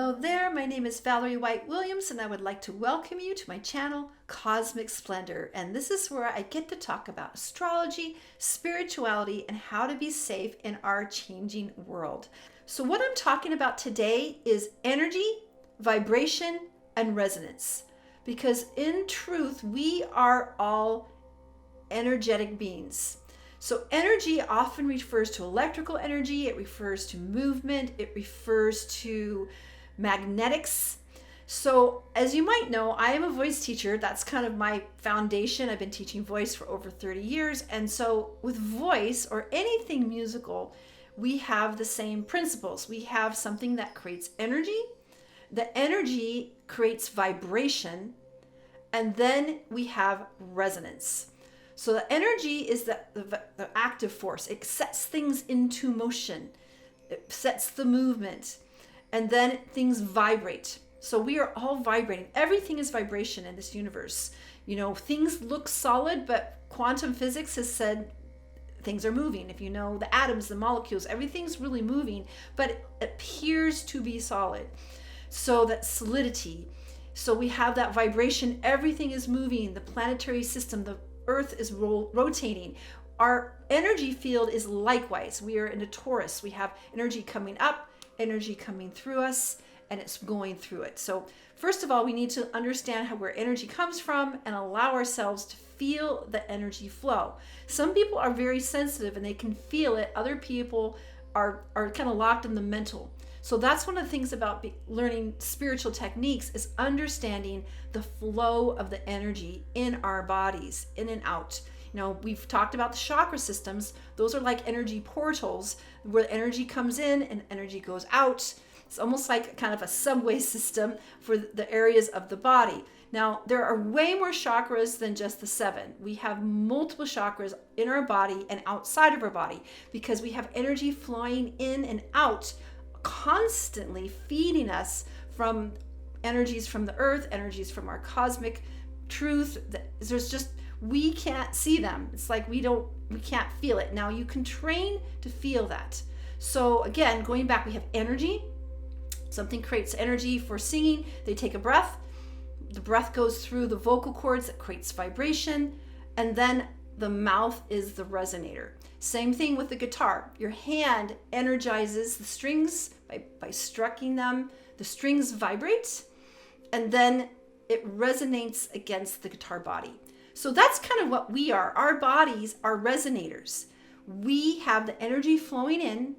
Hello there, my name is Valerie White Williams, and I would like to welcome you to my channel, Cosmic Splendor. And this is where I get to talk about astrology, spirituality, and how to be safe in our changing world. So what I'm talking about today is energy, vibration, and resonance. Because in truth, we are all energetic beings. So energy often refers to electrical energy, it refers to movement, it refers to magnetics. So as you might know, I am a voice teacher. That's kind of my foundation. I've been teaching voice for over 30 years. And so with voice or anything musical, we have the same principles. We have something that creates energy. The energy creates vibration. And then we have resonance. So the energy is the active force. It sets things into motion. It sets the movement. And then things vibrate. So we are all vibrating. Everything is vibration in this universe. You know, things look solid, but quantum physics has said things are moving. If you know the atoms, the molecules, everything's really moving, but it appears to be solid. So that solidity. So we have that vibration. Everything is moving. The planetary system, the Earth is rotating. Our energy field is likewise. We are in a torus. We have energy coming up, energy coming through us, and it's going through it. So first of all, we need to understand where energy comes from and allow ourselves to feel the energy flow. Some people are very sensitive and they can feel it. Other people are kind of locked in the mental. So that's one of the things about learning spiritual techniques is understanding the flow of the energy in our bodies, in and out. You know, we've talked about the chakra systems. Those are like energy portals where energy comes in and energy goes out. It's almost like kind of a subway system for the areas of the body. Now, there are way more chakras than just the 7. We have multiple chakras in our body and outside of our body because we have energy flowing in and out, constantly feeding us from energies from the earth, energies from our cosmic truth. There's just, we can't see them. It's like we can't feel it. Now you can train to feel that. So again, going back, we have energy. Something creates energy for singing. They take a breath. The breath goes through the vocal cords. It creates vibration. And then the mouth is the resonator. Same thing with the guitar. Your hand energizes the strings by striking them. The strings vibrate, and then it resonates against the guitar body. So that's kind of what we are. Our bodies are resonators. We have the energy flowing in,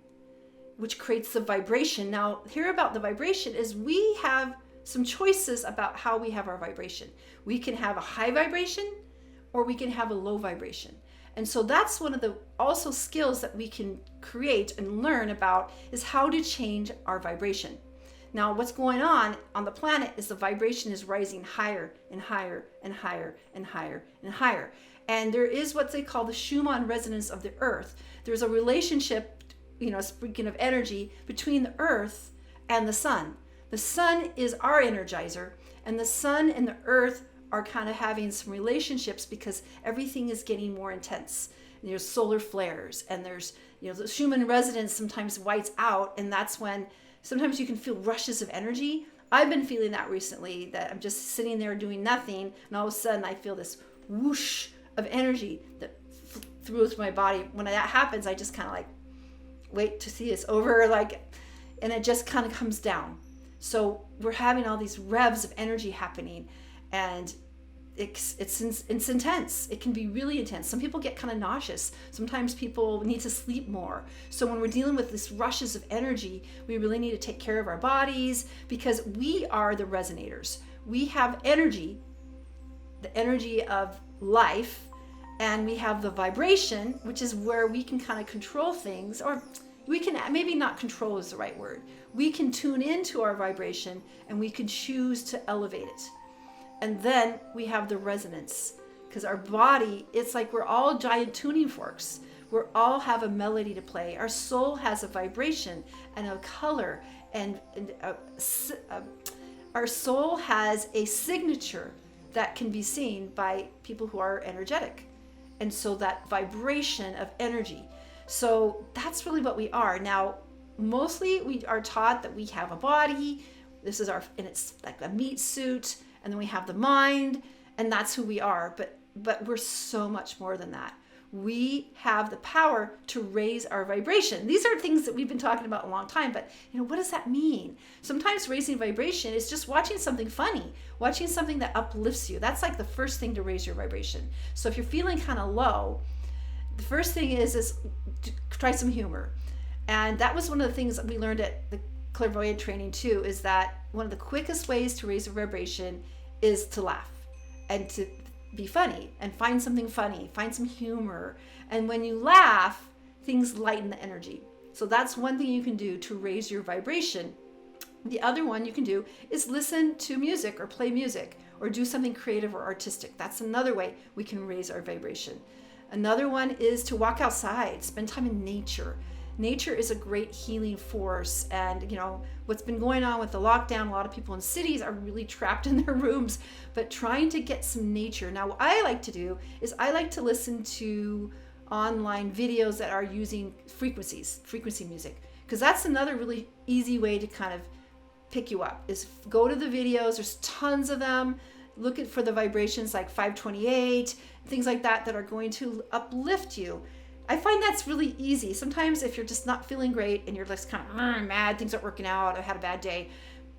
which creates the vibration. Now, here about the vibration is we have some choices about how we have our vibration. We can have a high vibration, or we can have a low vibration. And so that's one of the also skills that we can create and learn about is how to change our vibration. Now, what's going on the planet is the vibration is rising higher and higher and higher and higher and higher. And there is what they call the Schumann resonance of the earth. There's a relationship, you know, speaking of energy, between the earth and the sun. The sun is our energizer, and the sun and the earth are kind of having some relationships because everything is getting more intense. And there's solar flares, and there's, you know, the Schumann resonance sometimes whites out, and that's when sometimes you can feel rushes of energy. I've been feeling that recently, that I'm just sitting there doing nothing, and all of a sudden I feel this whoosh of energy that through my body. When that happens, I just kind of like wait to see it's over, and it just kind of comes down. So we're having all these revs of energy happening, and it's intense. It can be really intense. Some people get kind of nauseous. Sometimes people need to sleep more. So when we're dealing with these rushes of energy, we really need to take care of our bodies because we are the resonators. We have energy, the energy of life, and we have the vibration, which is where we can kind of control things, or we can, maybe not control is the right word. We can tune into our vibration and we can choose to elevate it. And then we have the resonance, because our body, it's like we're all giant tuning forks. We all have a melody to play. Our soul has a vibration and a color, and our soul has a signature that can be seen by people who are energetic. And so that vibration of energy. So that's really what we are. Now, mostly we are taught that we have a body, This is and it's like a meat suit, and then we have the mind, and that's who we are. But we're so much more than that. We have the power to raise our vibration. These are things that we've been talking about a long time, but what does that mean? Sometimes raising vibration is just watching something funny, watching something that uplifts you. That's like the first thing to raise your vibration. So if you're feeling kind of low, the first thing is try some humor. And that was one of the things that we learned at the clairvoyant training too, is that one of the quickest ways to raise your vibration is to laugh and to be funny and find something funny, find some humor. And when you laugh, things lighten the energy. So that's one thing you can do to raise your vibration. The other one you can do is listen to music or play music or do something creative or artistic. That's another way we can raise our vibration. Another one is to walk outside, spend time in nature. Nature is a great healing force. And what's been going on with the lockdown, a lot of people in cities are really trapped in their rooms, but trying to get some nature. Now, what I like to do is I like to listen to online videos that are using frequency music, because that's another really easy way to kind of pick you up, is go to the videos. There's tons of them. Look for the vibrations like 528, things like that are going to uplift you. I find that's really easy. Sometimes if you're just not feeling great and you're just kind of mad, things aren't working out, I had a bad day,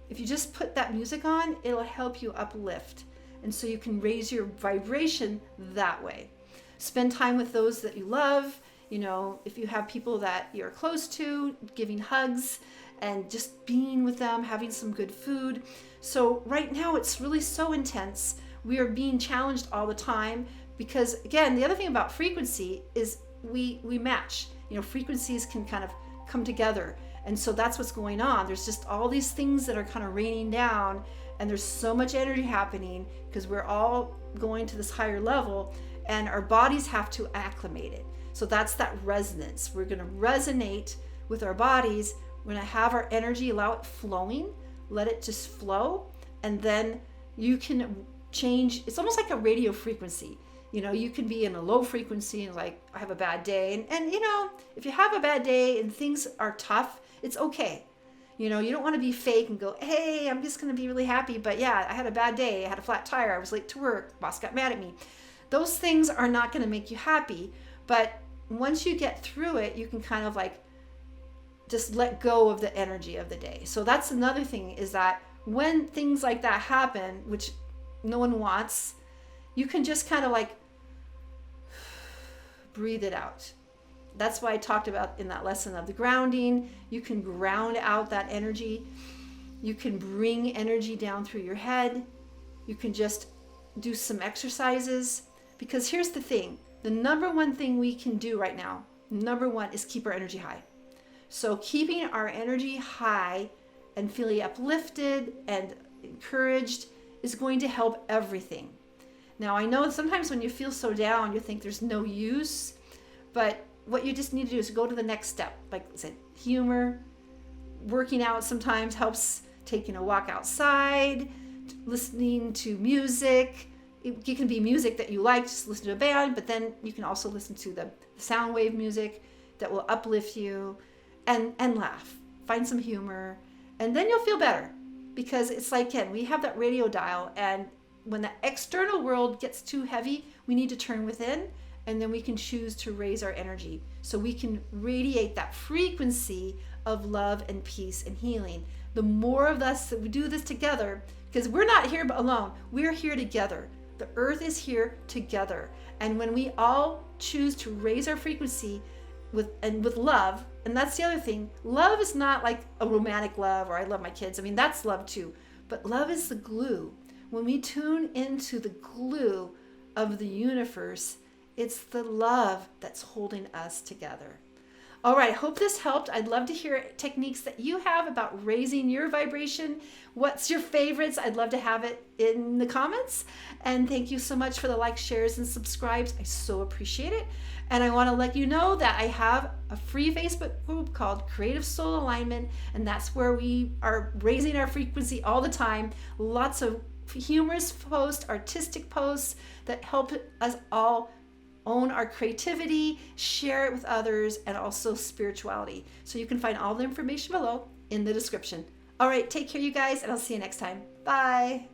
if you just put that music on, it'll help you uplift. And so you can raise your vibration that way. Spend time with those that you love. If you have people that you're close to, giving hugs and just being with them, having some good food. So right now it's really so intense. We are being challenged all the time because, again, the other thing about frequency is we match. Frequencies can kind of come together, and so that's what's going on. There's just all these things that are kind of raining down, and there's so much energy happening because we're all going to this higher level, and our bodies have to acclimate it. So that's that resonance. We're going to resonate with our bodies. We're going to have our energy, allow it flowing, let it just flow, and then you can change. It's almost like a radio frequency. You can be in a low frequency and like, I have a bad day. And if you have a bad day and things are tough, it's okay. You don't want to be fake and go, hey, I'm just going to be really happy. But yeah, I had a bad day. I had a flat tire. I was late to work. Boss got mad at me. Those things are not going to make you happy. But once you get through it, you can kind of like just let go of the energy of the day. So that's another thing, is that when things like that happen, which no one wants, you can just kind of like breathe it out. That's why I talked about in that lesson of the grounding. You can ground out that energy. You can bring energy down through your head. You can just do some exercises, because here's the thing. The number one thing we can do right now, number one, is keep our energy high. So keeping our energy high and feeling uplifted and encouraged is going to help everything. Now, I know sometimes when you feel so down, you think there's no use, but what you just need to do is go to the next step. Like I said, humor, working out sometimes helps, taking a walk outside, listening to music. It can be music that you like, just listen to a band, but then you can also listen to the sound wave music that will uplift you, and laugh. Find some humor, and then you'll feel better, because it's like, again, we have that radio dial, and when the external world gets too heavy, we need to turn within, and then we can choose to raise our energy so we can radiate that frequency of love and peace and healing. The more of us that we do this together, because we're not here alone, we're here together. The earth is here together. And when we all choose to raise our frequency with love, and that's the other thing, love is not like a romantic love or I love my kids. I mean, that's love too. But love is the glue. When we tune into the glue of the universe, it's the love that's holding us together. All right, I hope this helped. I'd love to hear techniques that you have about raising your vibration. What's your favorites? I'd love to have it in the comments. And thank you so much for the likes, shares, and subscribes. I so appreciate it. And I want to let you know that I have a free Facebook group called Creative Soul Alignment, and that's where we are raising our frequency all the time. Lots of humorous posts, artistic posts that help us all own our creativity, share it with others, and also spirituality. So you can find all the information below in the description. All right, take care, you guys, and I'll see you next time. Bye.